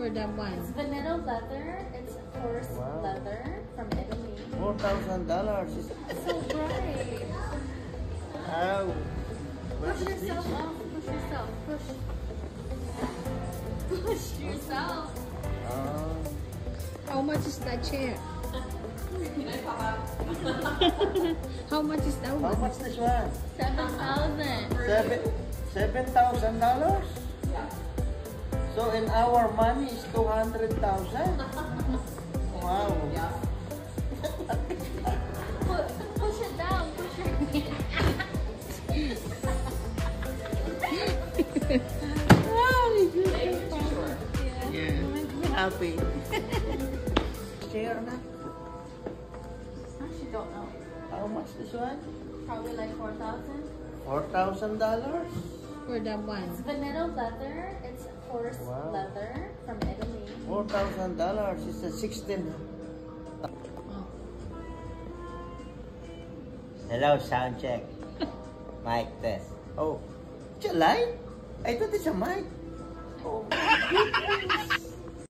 for that one? It's vanilla leather. It's horse leather from Italy. $4,000. It's so bright. Wow. Push yourself up. Push yourself. Push. Push yourself. How much is that chair? How much is that How one? much this one? 7,000. $7,000? So in our money is 200,000. Wow. Push it down. Push it Yeah. Happy. Chair na. Actually, don't know. How much this one? Probably like 4,000. $4,000. For that one? It's vanilla leather. It's horse leather from Italy. $4,000. It's a 16. Oh. Hello, sound check. Mic test. Oh, it's a light? I thought it's a mic. Oh my goodness.